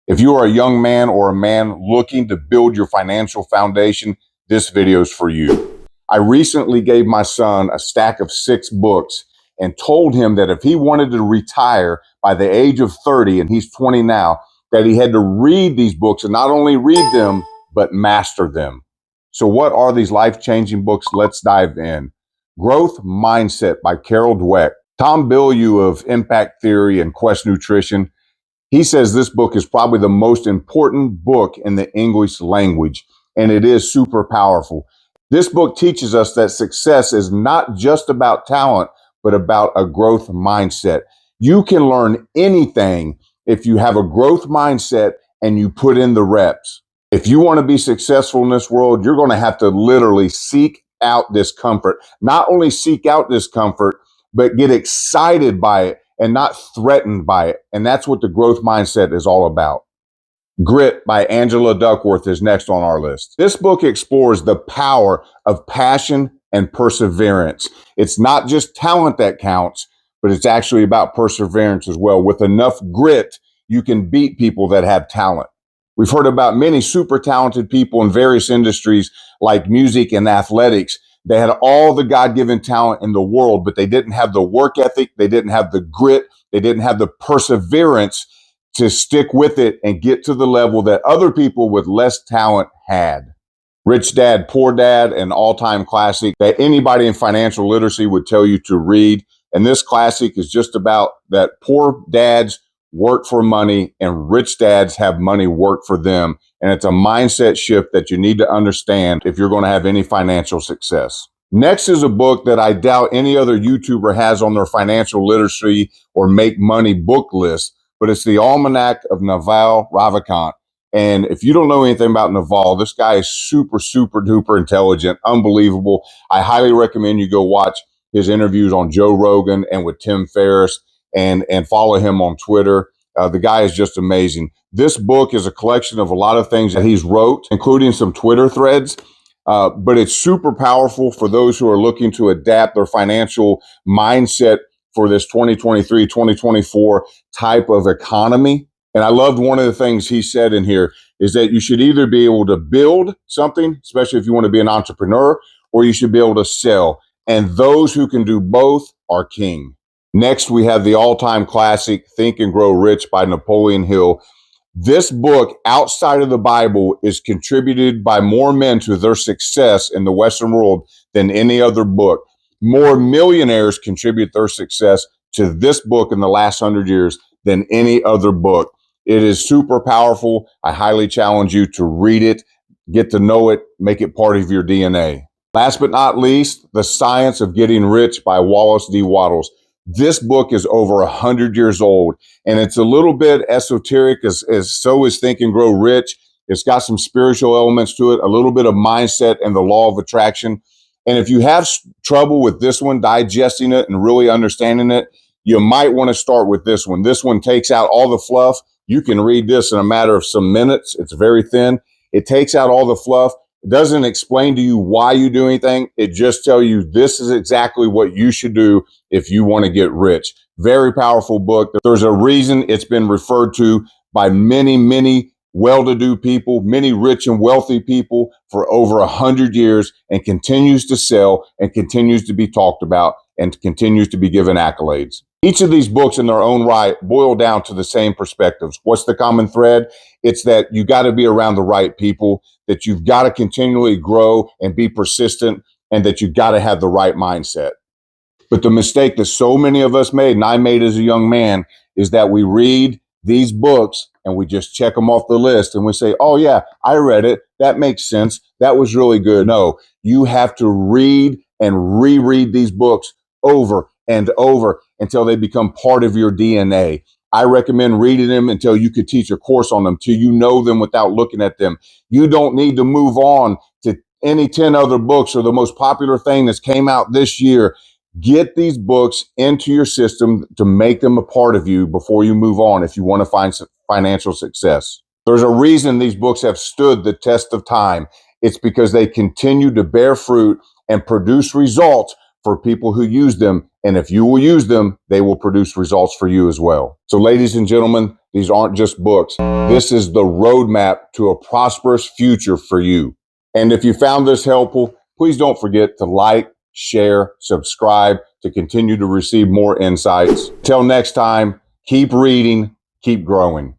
If you are a young man or a man looking to build your financial foundation, this video is for you. I recently gave my son a stack of 6 books and told him that if he wanted to retire by the age of 30, and he's 20 now, that he had to read these books and not only read them, but master them. So what are these life-changing books? Let's dive in. Growth Mindset by Carol Dweck. Tom Bilyeu of Impact Theory and Quest Nutrition, he says this book is probably the most important book in the English language, and it is super powerful. This book teaches us that success is not just about talent, but about a growth mindset. You can learn anything if you have a growth mindset and you put in the reps. If you want to be successful in this world, you're going to have to literally seek out discomfort. Not only seek out discomfort, but get excited by it and not threatened by it. And that's what the growth mindset is all about. Grit by Angela Duckworth is next on our list. This book explores the power of passion and perseverance. It's not just talent that counts, but it's actually about perseverance as well. With enough grit, you can beat people that have talent. We've heard about many super talented people in various industries like music and athletics. They had all the God-given talent in the world, but they didn't have the work ethic. They didn't have the grit. They didn't have the perseverance to stick with it and get to the level that other people with less talent had. Rich Dad, Poor Dad, an all-time classic that anybody in financial literacy would tell you to read. And this classic is just about that poor dads work for money and rich dads have money work for them. And it's a mindset shift that you need to understand if you're going to have any financial success. Next is a book that I doubt any other YouTuber has on their financial literacy or make money book list, but it's the Almanack of Naval Ravikant. And if you don't know anything about Naval, this guy is super, super duper intelligent, unbelievable. I highly recommend you go watch his interviews on Joe Rogan and with Tim Ferriss and follow him on Twitter. The guy is just amazing. This book is a collection of a lot of things that he's wrote, including some Twitter threads. But it's super powerful for those who are looking to adapt their financial mindset for this 2023, 2024 type of economy. And I loved one of the things he said in here is that you should either be able to build something, especially if you want to be an entrepreneur, or you should be able to sell. And those who can do both are king. Next, we have the all-time classic, Think and Grow Rich by Napoleon Hill. This book, outside of the Bible, is contributed by more men to their success in the Western world than any other book. More millionaires contribute their success to this book in the last 100 years than any other book. It is super powerful. I highly challenge you to read it, get to know it, make it part of your DNA. Last but not least, The Science of Getting Rich by Wallace D. Wattles. This book is over 100 years old, and it's a little bit esoteric, as so is Think and Grow Rich. It's got some spiritual elements to it, a little bit of mindset and the law of attraction. And if you have trouble with this one, digesting it and really understanding it, you might want to start with this one. This one takes out all the fluff. You can read this in a matter of some minutes. It's very thin. It takes out all the fluff. It doesn't explain to you why you do anything. It just tells you this is exactly what you should do if you want to get rich. Very powerful book. There's a reason it's been referred to by many, many well-to-do people, many rich and wealthy people for over 100 years, and continues to sell and continues to be talked about and continues to be given accolades. Each of these books in their own right boil down to the same perspectives. What's the common thread? It's that you got to be around the right people, that you've got to continually grow and be persistent, and that you've got to have the right mindset. But the mistake that so many of us made, and I made as a young man, is that we read these books and we just check them off the list and we say, oh yeah, I read it. That makes sense. That was really good. No, you have to read and reread these books over and over until they become part of your DNA. I recommend reading them until you could teach a course on them, till you know them without looking at them. You don't need to move on to any 10 other books or the most popular thing that's came out this year. Get these books into your system to make them a part of you before you move on if you want to find some financial success. There's a reason these books have stood the test of time. It's because they continue to bear fruit and produce results for people who use them. And if you will use them, they will produce results for you as well. So ladies and gentlemen, These aren't just books. This is the roadmap to a prosperous future for you. And if you found this helpful, please don't forget to like, share, subscribe to continue to receive more insights. Till next time, keep reading, keep growing.